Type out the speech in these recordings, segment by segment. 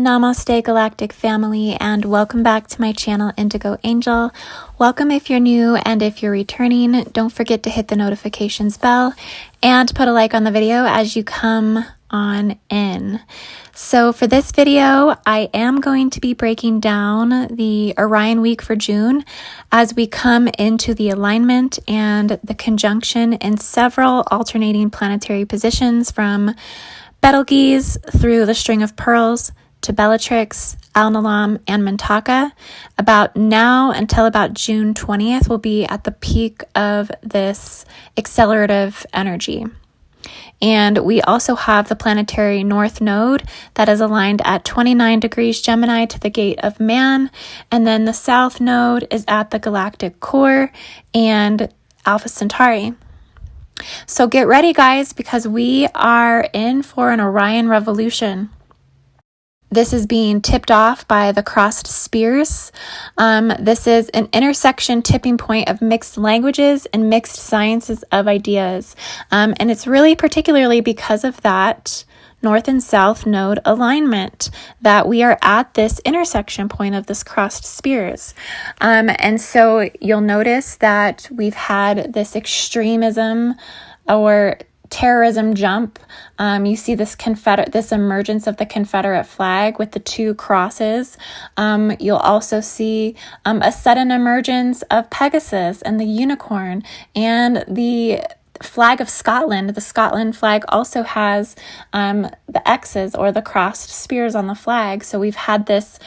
Namaste Galactic Family, and welcome back to my channel Indigo Angel. Welcome if you're new, and if you're returning, don't forget to hit the notifications bell and put a like on the video as you come on in. So for this video, I am going to be breaking down the Orion week for June as we come into the alignment and the conjunction in several alternating planetary positions from Betelgeuse through the String of Pearls to Bellatrix, Alnilam, and Mintaka. About now until about June 20th will be at the peak of this accelerative energy. And we also have the planetary North Node that is aligned at 29 degrees Gemini to the gate of man. And then the South Node is at the galactic core and Alpha Centauri. So get ready, guys, because we are in for an Orion revolution. This is being tipped off by the crossed spears. This is an intersection tipping point of mixed languages and mixed sciences of ideas. And it's really particularly because of that North and South node alignment that we are at this intersection point of this crossed spears. And so you'll notice that we've had this extremism or terrorism jump. You see this emergence of the Confederate flag with the two crosses. You'll also see a sudden emergence of Pegasus and the unicorn and the flag of Scotland. The Scotland flag also has the X's or the crossed spears on the flag. So we've had this,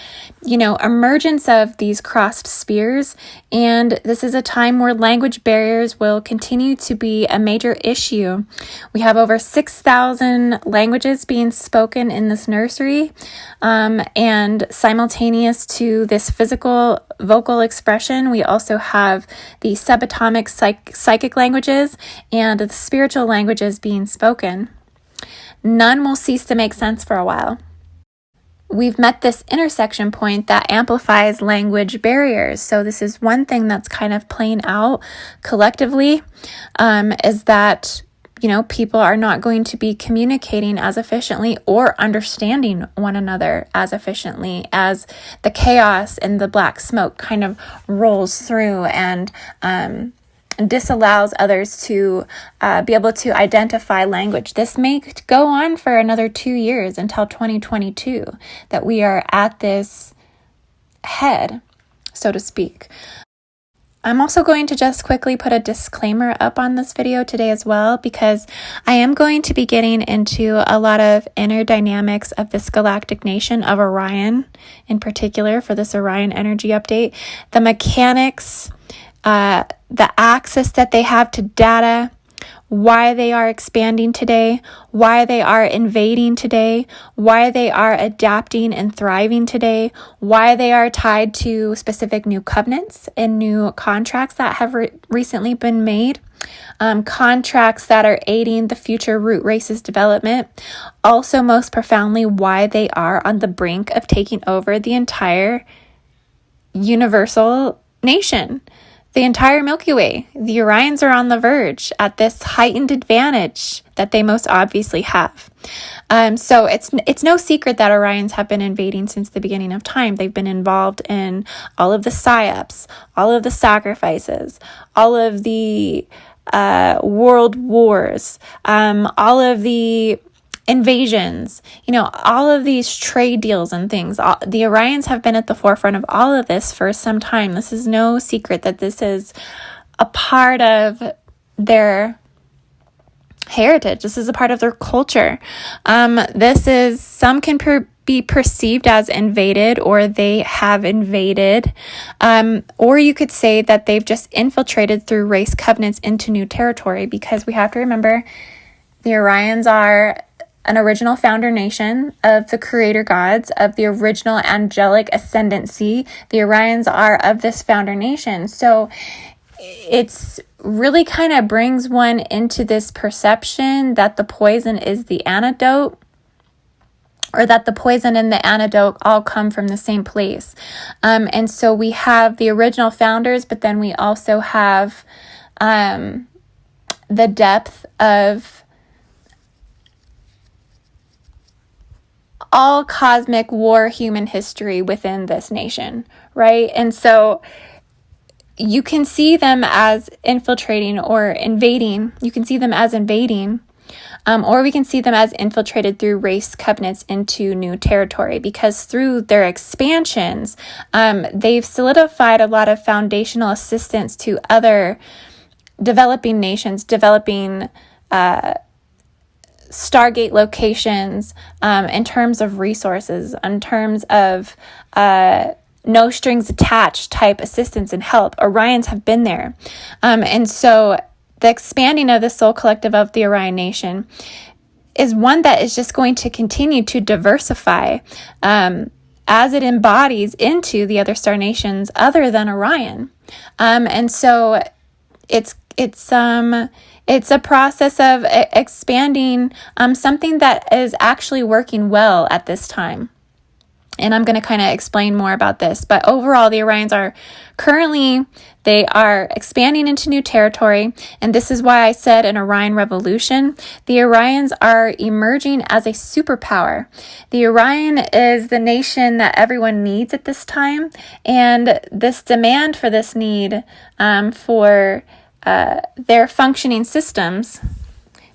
emergence of these crossed spears. And this is a time where language barriers will continue to be a major issue. We have over 6,000 languages being spoken in this nursery. And simultaneous to this physical vocal expression, we also have the subatomic psychic languages and the spiritual languages being spoken. None will cease to make sense for a while. We've met this intersection point that amplifies language barriers. So this is one thing that's kind of playing out collectively, is that people are not going to be communicating as efficiently or understanding one another as efficiently as the chaos and the black smoke kind of rolls through and disallows others to be able to identify language. This may go on for another 2 years until 2022, that we are at this head, so to speak. I'm also going to just quickly put a disclaimer up on this video today as well, because I am going to be getting into a lot of inner dynamics of this galactic nation of Orion, in particular for this Orion energy update, the mechanics, the access that they have to data, why they are expanding today, why they are invading today, why they are adapting and thriving today, why they are tied to specific new covenants and new contracts that have recently been made, contracts that are aiding the future root races development. Also, most profoundly, why they are on the brink of taking over the entire universal nation. The entire Milky Way. The Orions are on the verge at this heightened advantage that they most obviously have. So it's no secret that Orions have been invading since the beginning of time. They've been involved in all of the psyops, all of the sacrifices, all of the world wars, all of the invasions, all of these trade deals and things. The Orions have been at the forefront of all of this for some time. This is no secret that this is a part of their heritage. This is a part of their culture. Some can be perceived as invaded, or they have invaded, or you could say that they've just infiltrated through race covenants into new territory, because we have to remember the Orions are an original founder nation of the creator gods, of the original angelic ascendancy. The Orions are of this founder nation. So it's really kind of brings one into this perception that the poison is the antidote, or that the poison and the antidote all come from the same place. And so we have the original founders, but then we also have the depth of all cosmic war human history within this nation, right? And so you can see them as infiltrating or invading. You can see them as invading, or we can see them as infiltrated through race covenants into new territory, because through their expansions, they've solidified a lot of foundational assistance to other developing nations, developing Stargate locations, in terms of resources, in terms of no strings attached type assistance and help. Orions have been there. And so the expanding of the soul collective of the Orion Nation is one that is just going to continue to diversify as it embodies into the other star nations other than Orion. And so it's a process of expanding something that is actually working well at this time. And I'm going to kind of explain more about this. But overall, the Orions are they are expanding into new territory. And this is why I said an Orion revolution. The Orions are emerging as a superpower. The Orion is the nation that everyone needs at this time. And this demand for this need for their functioning systems,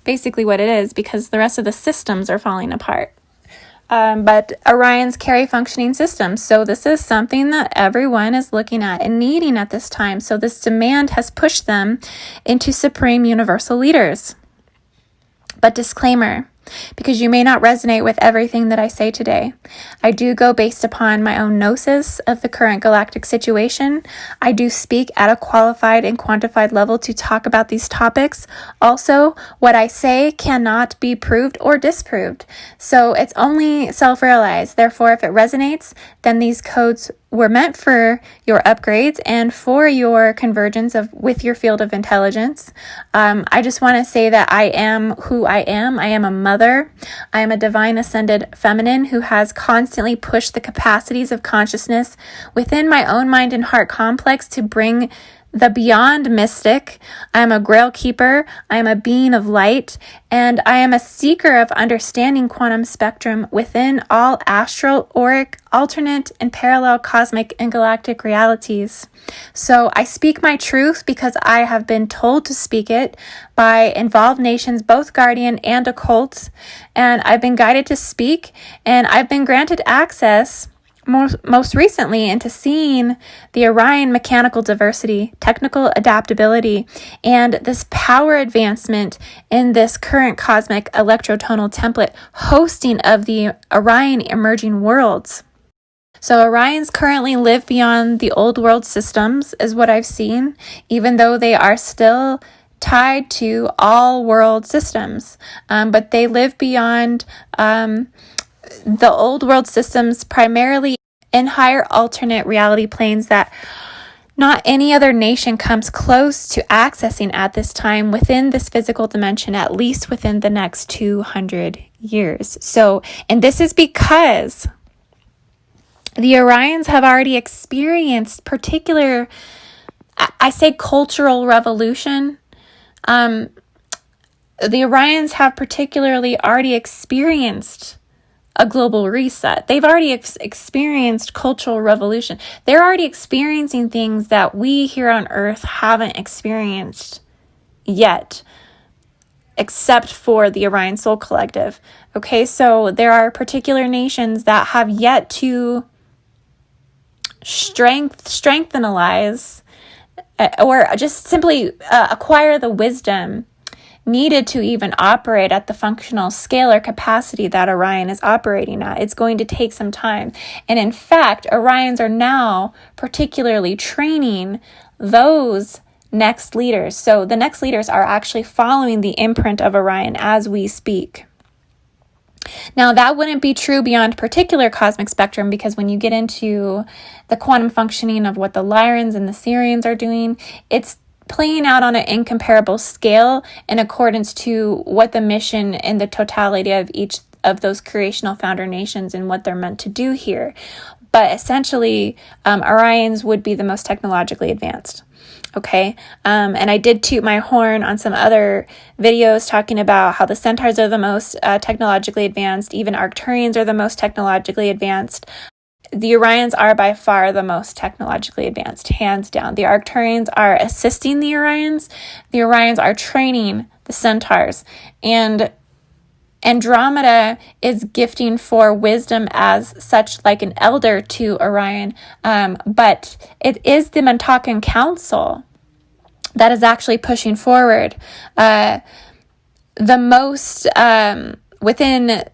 basically what it is, because the rest of the systems are falling apart. But Orions carry functioning systems. So this is something that everyone is looking at and needing at this time. So this demand has pushed them into supreme universal leaders. But disclaimer, because you may not resonate with everything that I say today. I do go based upon my own gnosis of the current galactic situation. I do speak at a qualified and quantified level to talk about these topics. Also, what I say cannot be proved or disproved. So it's only self-realized. Therefore, if it resonates, then these codes were meant for your upgrades and for your convergence with your field of intelligence. I just want to say that I am who I am. I am a mother. I am a divine ascended feminine who has constantly pushed the capacities of consciousness within my own mind and heart complex to bring the beyond mystic. I am a grail keeper. I am a being of light, and I am a seeker of understanding quantum spectrum within all astral, auric, alternate, and parallel cosmic and galactic realities. So I speak my truth because I have been told to speak it by involved nations, both guardian and occult, and I've been guided to speak, and I've been granted access most recently into seeing the Orion mechanical diversity, technical adaptability, and this power advancement in this current cosmic electrotonal template hosting of the Orion emerging worlds. So Orions currently live beyond the old world systems, is what I've seen, even though they are still tied to all world systems. But they live beyond the old world systems, primarily in higher alternate reality planes that not any other nation comes close to accessing at this time within this physical dimension, at least within the next 200 years. So, and this is because the Orions have already experienced particular, I say cultural revolution. The Orions have particularly already experienced a global reset. They've already experienced cultural revolution. They're already experiencing things that we here on Earth haven't experienced yet, except for the Orion Soul Collective. Okay, so there are particular nations that have yet to strengthenize or just simply acquire the wisdom needed to even operate at the functional scale or capacity that Orion is operating at. It's going to take some time. And in fact, Orions are now particularly training those next leaders. So the next leaders are actually following the imprint of Orion as we speak. Now, that wouldn't be true beyond particular cosmic spectrum, because when you get into the quantum functioning of what the Lyrians and the Sirians are doing, it's playing out on an incomparable scale in accordance to what the mission and the totality of each of those creational founder nations and what they're meant to do here. But essentially, Orions would be the most technologically advanced. Okay, and I did toot my horn on some other videos talking about how the centaurs are the most technologically advanced. Even Arcturians are the most technologically advanced. The Orions are by far the most technologically advanced, hands down. The Arcturians are assisting the Orions. The Orions are training the centaurs. And Andromeda is gifting for wisdom as such, like an elder to Orion, but it is the Montauk Council that is actually pushing forward the most within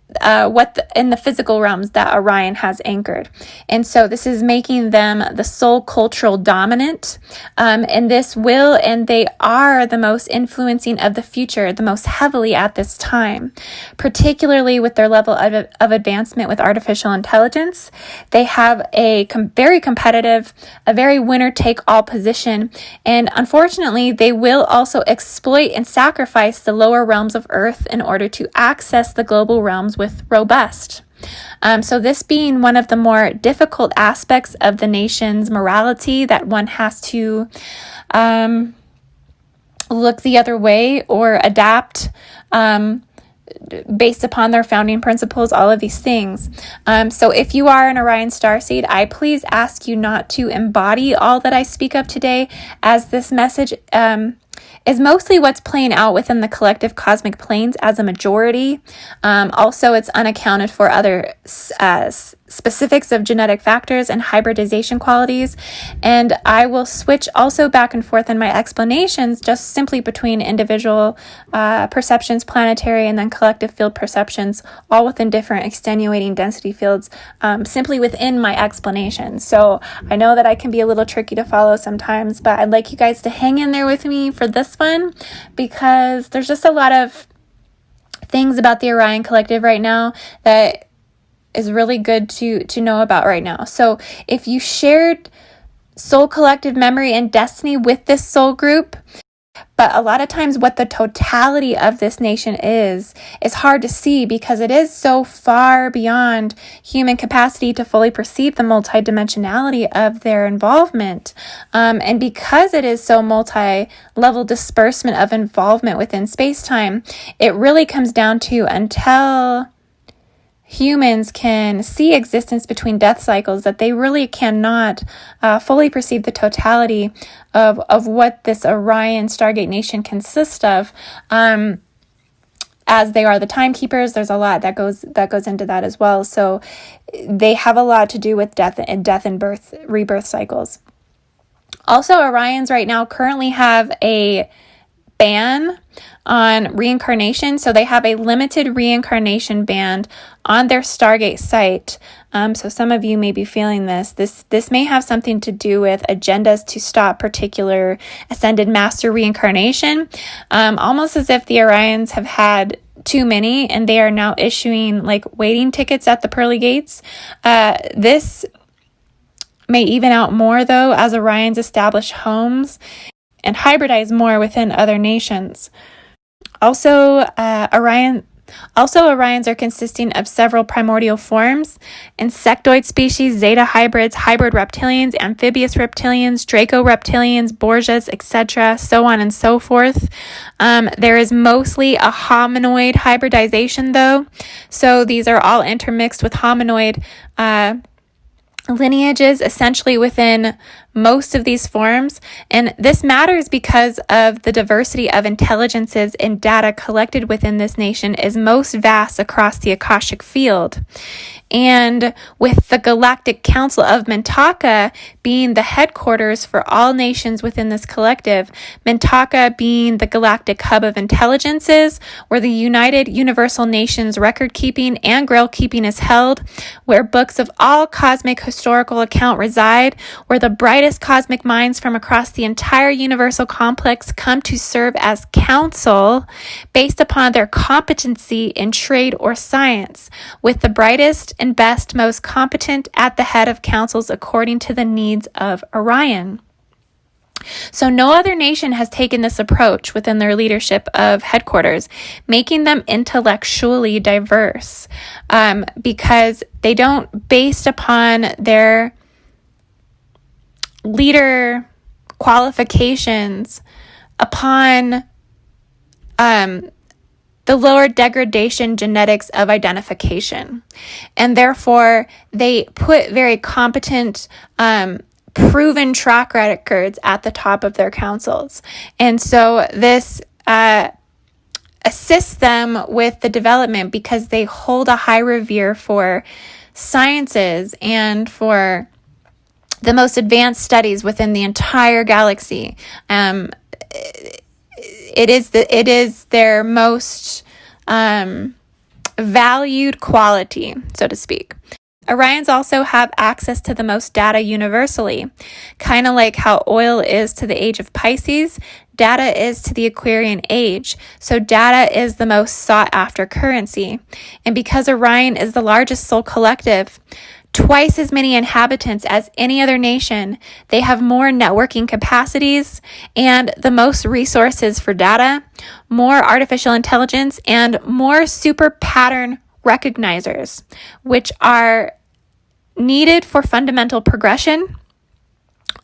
in the physical realms that Orion has anchored. And so this is making them the sole cultural dominant, and they are the most influencing of the future, the most heavily at this time, particularly with their level of advancement with artificial intelligence. They have a very competitive, a very winner-take-all position, and unfortunately, they will also exploit and sacrifice the lower realms of Earth in order to access the global realms with robust. So this being one of the more difficult aspects of the nation's morality, that one has to look the other way or adapt based upon their founding principles, all of these things. So if you are an Orion starseed, I please ask you not to embody all that I speak of today, as this message is mostly what's playing out within the collective cosmic planes as a majority. Also, it's unaccounted for other specifics of genetic factors and hybridization qualities. And I will switch also back and forth in my explanations, just simply between individual perceptions, planetary, and then collective field perceptions, all within different extenuating density fields, simply within my explanations. So I know that I can be a little tricky to follow sometimes, but I'd like you guys to hang in there with me for this one, because there's just a lot of things about the Orion Collective right now that is really good to know about right now. So if you shared soul collective memory and destiny with this soul group, but a lot of times what the totality of this nation is hard to see, because it is so far beyond human capacity to fully perceive the multidimensionality of their involvement. And because it is so multi-level disbursement of involvement within space-time, it really comes down to, until humans can see existence between death cycles, that they really cannot fully perceive the totality of what this Orion Stargate nation consists of. As they are the timekeepers, there's a lot that goes into that as well. So they have a lot to do with death and birth, rebirth cycles. Also, Orions right now currently have a ban on reincarnation. So they have a limited reincarnation ban on their Stargate site. So some of you may be feeling this. This may have something to do with agendas to stop particular ascended master reincarnation, almost as if the Orions have had too many and they are now issuing like waiting tickets at the pearly gates. This may even out more, though, as Orions establish homes and hybridize more within other nations. Also, Orions are consisting of several primordial forms: insectoid species, zeta hybrids, hybrid reptilians, amphibious reptilians, Draco reptilians, Borgias, etc., so on and so forth. There is mostly a hominoid hybridization, though. So these are all intermixed with hominoid lineages essentially within most of these forms. And this matters because of the diversity of intelligences and data collected within this nation is most vast across the Akashic field. And with the Galactic Council of Mintaka being the headquarters for all nations within this collective, Mintaka being the galactic hub of intelligences, where the United Universal Nations record keeping and grail keeping is held, where books of all cosmic historical account reside, where the brightest cosmic minds from across the entire universal complex come to serve as counsel based upon their competency in trade or science, with the brightest and best, most competent at the head of councils according to the needs of Orion. So no other nation has taken this approach within their leadership of headquarters, making them intellectually diverse, because they don't, based upon their leader qualifications upon the lower degradation genetics of identification. And therefore, they put very competent, proven track records at the top of their councils. And so this assists them with the development because they hold a high revere for sciences and for the most advanced studies within the entire galaxy. It is their most valued quality, so to speak. Orions also have access to the most data universally, kind of like how oil is to the age of Pisces, data is to the Aquarian age. So data is the most sought after currency. And because Orion is the largest soul collective, twice as many inhabitants as any other nation, they have more networking capacities and the most resources for data, more artificial intelligence, and more super pattern recognizers, which are needed for fundamental progression.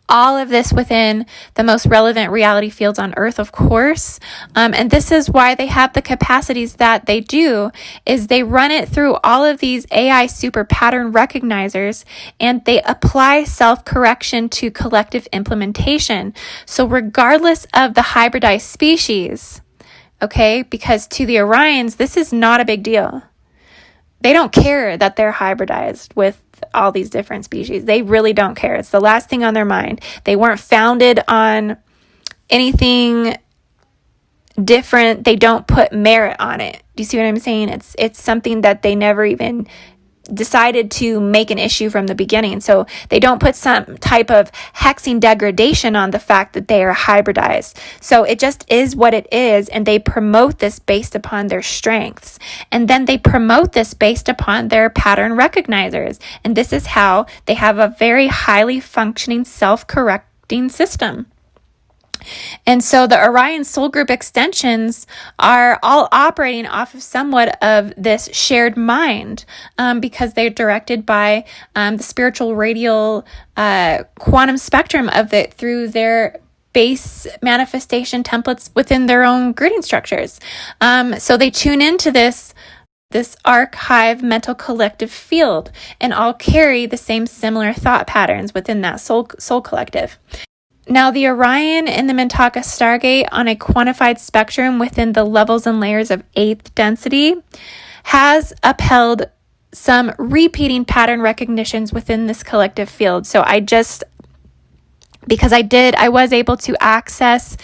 All of this within the most relevant reality fields on Earth, of course. And this is why they have the capacities that they do, is they run it through all of these AI super pattern recognizers, and they apply self-correction to collective implementation. So regardless of the hybridized species, okay, because to the Orions, this is not a big deal. They don't care that they're hybridized with all these different species. They really don't care. It's the last thing on their mind. They weren't founded on anything different. They don't put merit on it. Do you see what I'm saying? It's something that they never even decided to make an issue from the beginning. So they don't put some type of hexing degradation on the fact that they are hybridized. So it just is what it is, and they promote this based upon their strengths. And then they promote this based upon their pattern recognizers. And this is how they have a very highly functioning self-correcting system. And so the Orion Soul Group extensions are all operating off of somewhat of this shared mind, because they're directed by the spiritual radial quantum spectrum of it through their base manifestation templates within their own grading structures. So they tune into this archive mental collective field and all carry the same similar thought patterns within that soul collective. Now, the Orion and the Mintaka Stargate on a quantified spectrum within the levels and layers of 8th density has upheld some repeating pattern recognitions within this collective field. So I was able to access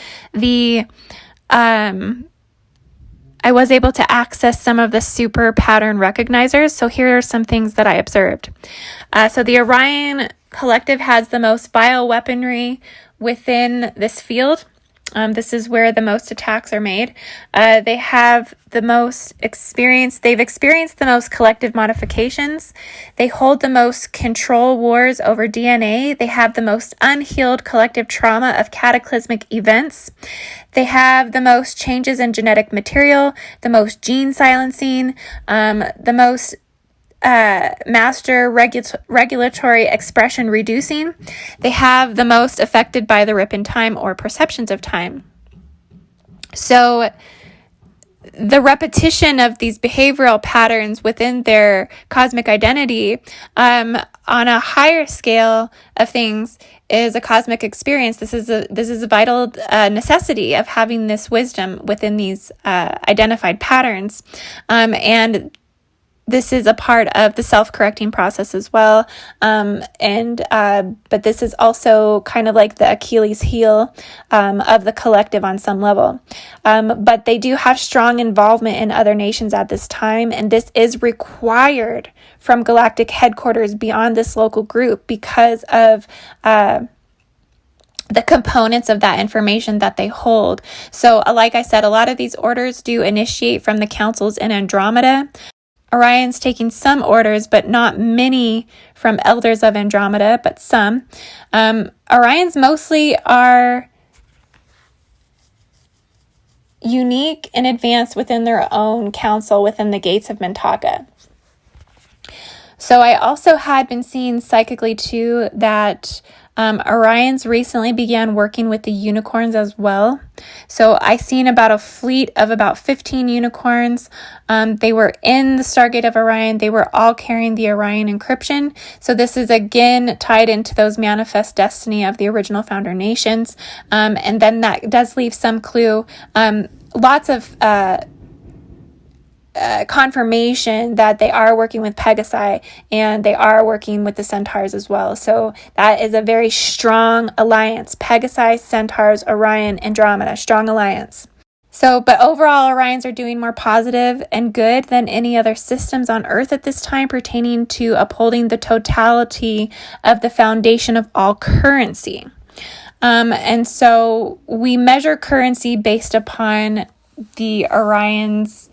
some of the super pattern recognizers. So here are some things that I observed. So the Orion collective has the most bioweaponry within this field. This is where the most attacks are made. They have the most experience. They've experienced the most collective modifications. They hold the most control wars over DNA. They have the most unhealed collective trauma of cataclysmic events. They have the most changes in genetic material, the most gene silencing, the most master regulatory expression reducing. They have the most affected by the rip in time or perceptions of time. So the repetition of these behavioral patterns within their cosmic identity on a higher scale of things is a cosmic experience. This is a vital necessity of having this wisdom within these identified patterns, and this is a part of the self-correcting process as well. But this is also kind of like the Achilles heel of the collective on some level. But they do have strong involvement in other nations at this time, and this is required from galactic headquarters beyond this local group because of the components of that information that they hold. So like I said, a lot of these orders do initiate from the councils in Andromeda. Orion's taking some orders, but not many from elders of Andromeda, but some. Orions mostly are unique and advanced within their own council within the gates of Mintaka. So I also had been seeing psychically too that Orions recently began working with the unicorns as well. So I seen about a fleet of about 15 unicorns. They were in the Stargate of Orion. They were all carrying the Orion encryption. So this is again tied into those manifest destiny of the original founder nations. And then that does leave some clue. Lots of confirmation that they are working with Pegasi and they are working with the Centaurs as well. So that is a very strong alliance. Pegasi, Centaurs, Orion, Andromeda, strong alliance. So, but overall, Orions are doing more positive and good than any other systems on Earth at this time, pertaining to upholding the totality of the foundation of all currency. And so we measure currency based upon the Orions'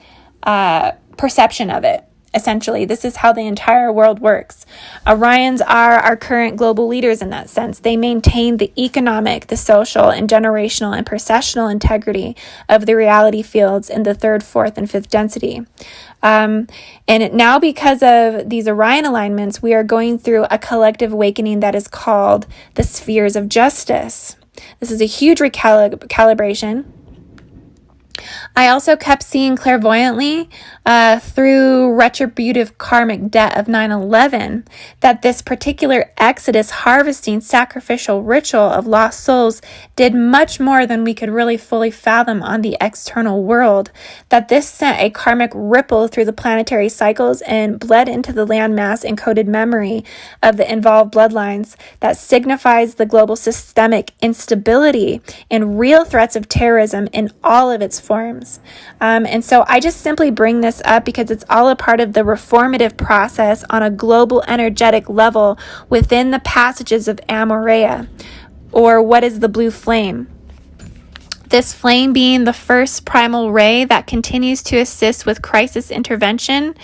perception of it. Essentially, this is how the entire world works. Orions are our current global leaders in that sense. They maintain the economic, the social, and generational and processional integrity of the reality fields in the third, fourth, and fifth density. And now, because of these Orion alignments, we are going through a collective awakening that is called the spheres of justice. This is a huge recalibration. I also kept seeing clairvoyantly through retributive karmic debt of 9/11 that this particular exodus harvesting sacrificial ritual of lost souls did much more than we could really fully fathom on the external world, that this sent a karmic ripple through the planetary cycles and bled into the landmass encoded memory of the involved bloodlines that signifies the global systemic instability and real threats of terrorism in all of its forms. And so I just simply bring this up because it's all a part of the reformative process on a global energetic level within the passages of Amorea, or what is the blue flame. This flame being the first primal ray that continues to assist with crisis intervention.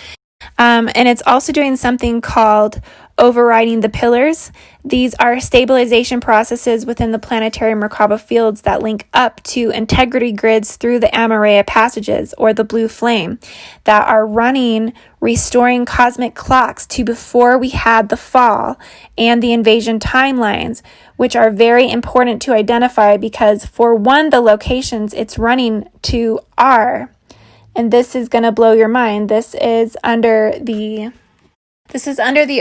And it's also doing something called overriding the pillars. These are stabilization processes within the planetary Merkaba fields that link up to integrity grids through the Amorea passages, or the blue flame, that are running, restoring cosmic clocks to before we had the fall and the invasion timelines, which are very important to identify because, for one, the locations it's running to are, and this is going to blow your mind, this is under the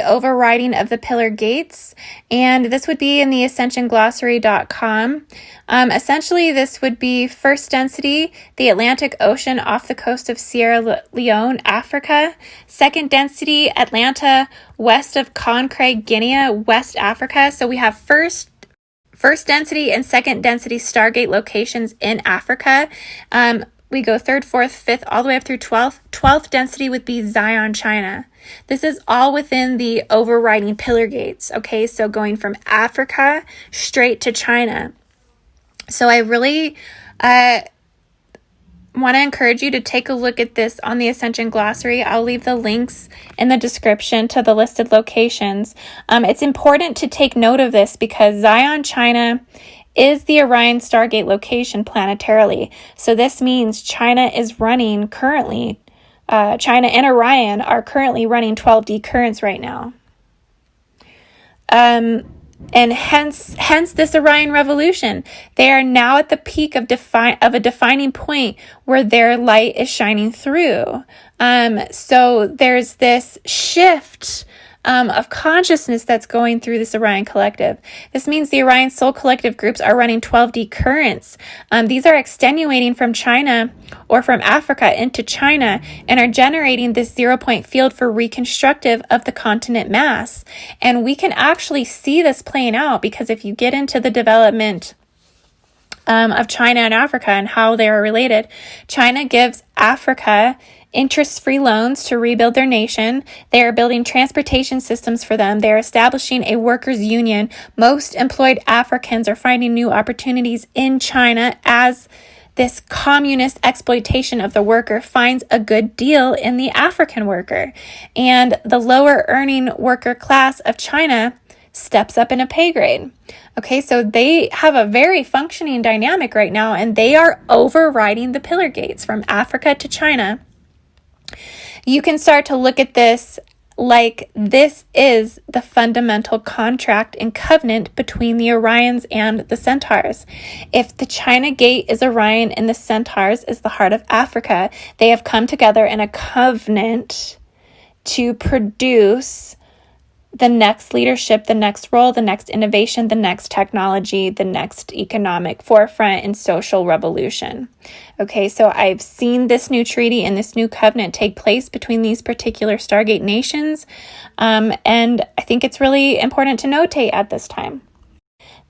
overriding of the pillar gates, and this would be in the ascensionglossary.com. Essentially, this would be first density, the Atlantic Ocean off the coast of Sierra Leone, Africa. Second density, Atlanta, west of Conakry, Guinea, West Africa. So we have first density and second density Stargate locations in Africa. We go third, fourth, fifth, all the way up through 12th. 12th density would be Xian China. This is all within the overriding pillar gates, okay? So going from Africa straight to China. So I really want to encourage you to take a look at this on the Ascension Glossary. I'll leave the links in the description to the listed locations. It's important to take note of this because Xian China is the Orion Stargate location planetarily. So this means China is running currently, China and Orion are currently running 12D currents right now. And hence this Orion revolution. They are now at the peak of a defining point where their light is shining through. So there's this shift of consciousness that's going through this Orion collective. This means the Orion Soul Collective groups are running 12D currents. These are extenuating from China or from Africa into China and are generating this 0-point field for reconstructive of the continent mass. And we can actually see this playing out because if you get into the development of China and Africa and how they are related, China gives Africa interest-free loans to rebuild their nation. They are building transportation systems for them. They are establishing a workers' union. Most employed Africans are finding new opportunities in China as this communist exploitation of the worker finds a good deal in the African worker. And the lower earning worker class of China steps up in a pay grade. Okay, so they have a very functioning dynamic right now, and they are overriding the pillar gates from Africa to China. You can start to look at this like this is the fundamental contract and covenant between the Orions and the Centaurs. If the China Gate is Orion and the Centaurs is the heart of Africa, they have come together in a covenant to produce the next leadership, the next role, the next innovation, the next technology, the next economic forefront and social revolution. Okay, so I've seen this new treaty and this new covenant take place between these particular Stargate nations, and I think it's really important to notate at this time.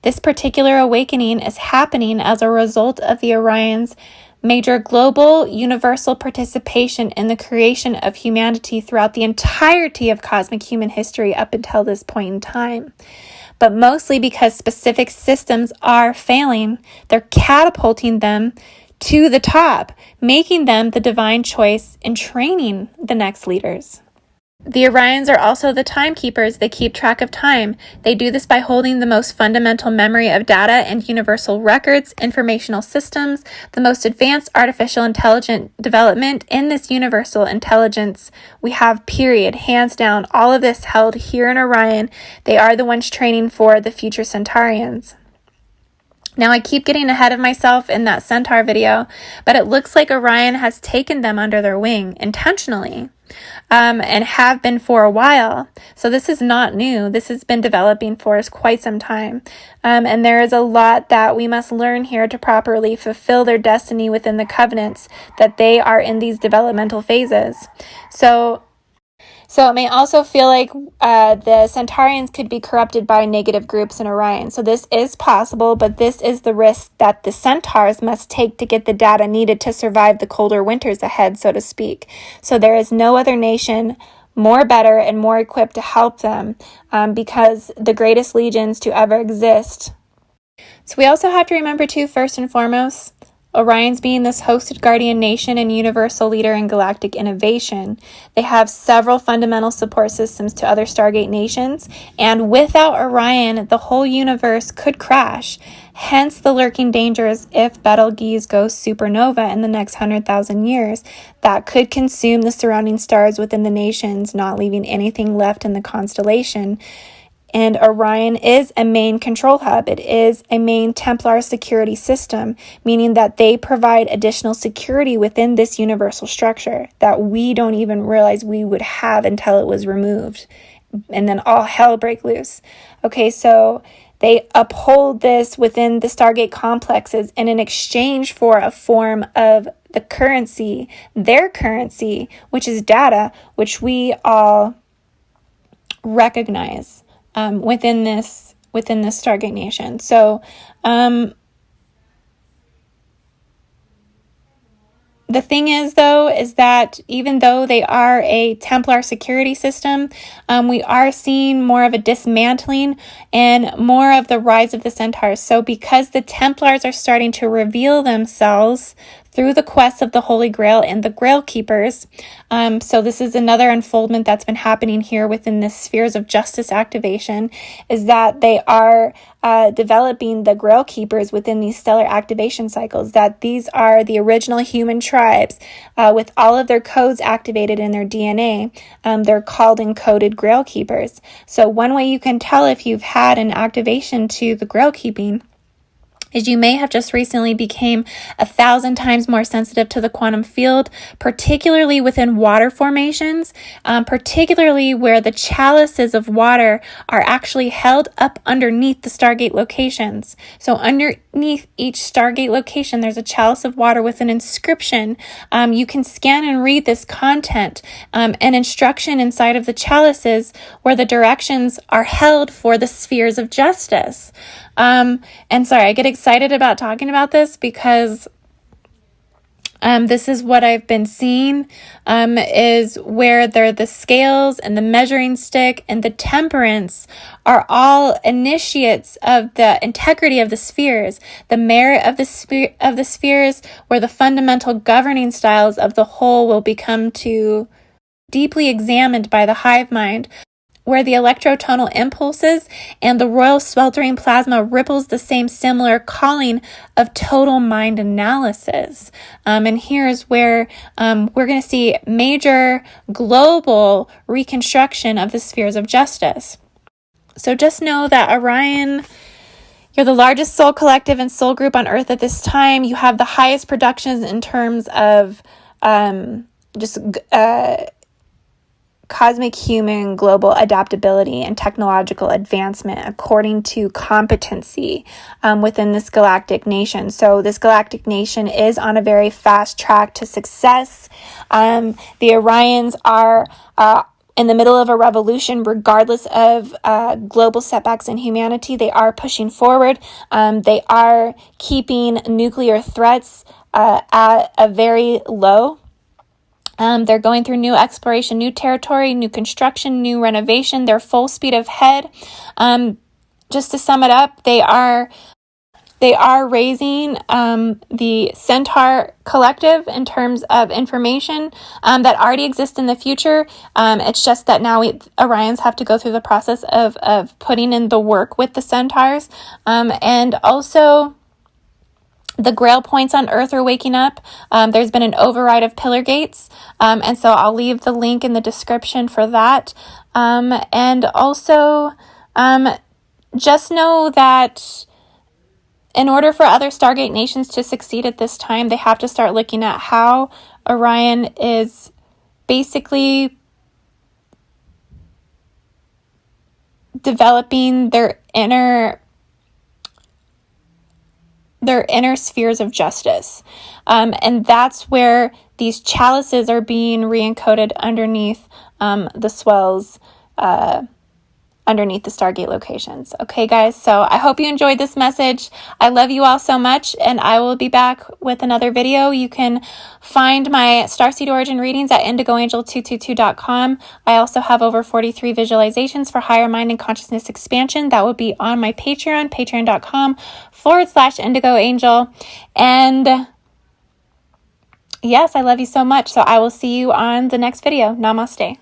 This particular awakening is happening as a result of the Orions' major global universal participation in the creation of humanity throughout the entirety of cosmic human history up until this point in time. But mostly because specific systems are failing, they're catapulting them to the top, making them the divine choice in training the next leaders. The Orions are also the timekeepers. They keep track of time. They do this by holding the most fundamental memory of data and universal records, informational systems, the most advanced artificial intelligence development in this universal intelligence. We have, period, hands down, all of this held here in Orion. They are the ones training for the future Centaurians. Now, I keep getting ahead of myself in that Centaur video, but it looks like Orion has taken them under their wing intentionally. And have been for a while. So this is not new. This has been developing for us quite some time. And there is a lot that we must learn here to properly fulfill their destiny within the covenants that they are in these developmental phases. So it may also feel like the Centaurians could be corrupted by negative groups in Orion. So this is possible, but this is the risk that the Centaurs must take to get the data needed to survive the colder winters ahead, so to speak. So there is no other nation more better and more equipped to help them because the greatest legions to ever exist. So we also have to remember too, first and foremost, Orion's being this hosted guardian nation and universal leader in galactic innovation. They have several fundamental support systems to other Stargate nations, and without Orion, the whole universe could crash. Hence the lurking dangers if Betelgeuse goes supernova in the next 100,000 years. That could consume the surrounding stars within the nations, not leaving anything left in the constellation. And Orion is a main control hub. It is a main Templar security system, meaning that they provide additional security within this universal structure that we don't even realize we would have until it was removed. And then all hell break loose. Okay, so they uphold this within the Stargate complexes, and in exchange for a form of the currency, their currency, which is data, which we all recognize. Within this Stargate nation. So the thing is, though, is that even though they are a Templar security system, we are seeing more of a dismantling and more of the rise of the Centaurs. So because the Templars are starting to reveal themselves through the quests of the Holy Grail and the Grail Keepers. So this is another unfoldment that's been happening here within this spheres of justice activation, is that they are developing the Grail Keepers within these stellar activation cycles, that these are the original human tribes with all of their codes activated in their DNA. They're called encoded Grail Keepers. So one way you can tell if you've had an activation to the Grail Keeping is you may have just recently became 1,000 times more sensitive to the quantum field, particularly within water formations, particularly where the chalices of water are actually held up underneath the Stargate locations. So underneath each Stargate location, there's a chalice of water with an inscription. You can scan and read this content, an instruction inside of the chalices where the directions are held for the spheres of justice. And sorry, I get excited about talking about this because this is what I've been seeing, is where the scales and the measuring stick and the temperance are all initiates of the integrity of the spheres, the merit of the spheres, where the fundamental governing styles of the whole will become to deeply examined by the hive mind. where the electrotonal impulses and the royal sweltering plasma ripples the same similar calling of total mind analysis. And here's where we're going to see major global reconstruction of the spheres of justice. So just know that Orion, you're the largest soul collective and soul group on Earth at this time. You have the highest productions in terms of cosmic human global adaptability and technological advancement according to competency within this galactic nation. So this galactic nation is on a very fast track to success. The Orions are in the middle of a revolution, regardless of global setbacks in humanity. They are pushing forward. They are keeping nuclear threats at a very low. They're going through new exploration, new territory, new construction, new renovation. They're full speed ahead. Just to sum it up, they are raising the Centaur collective in terms of information that already exists in the future. It's just that now Orions have to go through the process of putting in the work with the Centaurs. And also, the Grail points on Earth are waking up. There's been an override of pillar gates. And so I'll leave the link in the description for that. And also, just know that in order for other Stargate nations to succeed at this time, they have to start looking at how Orion is basically developing their inner spheres of justice. And that's where these chalices are being re-encoded underneath the swells, underneath the Stargate locations. Okay, guys, so I hope you enjoyed this message. I love you all so much, and I will be back with another video. You can find my Starseed Origin readings at indigoangel222.com. I also have over 43 visualizations for higher mind and consciousness expansion. That would be on my Patreon, patreon.com/indigoangel. And yes, I love you so much. So I will see you on the next video. Namaste.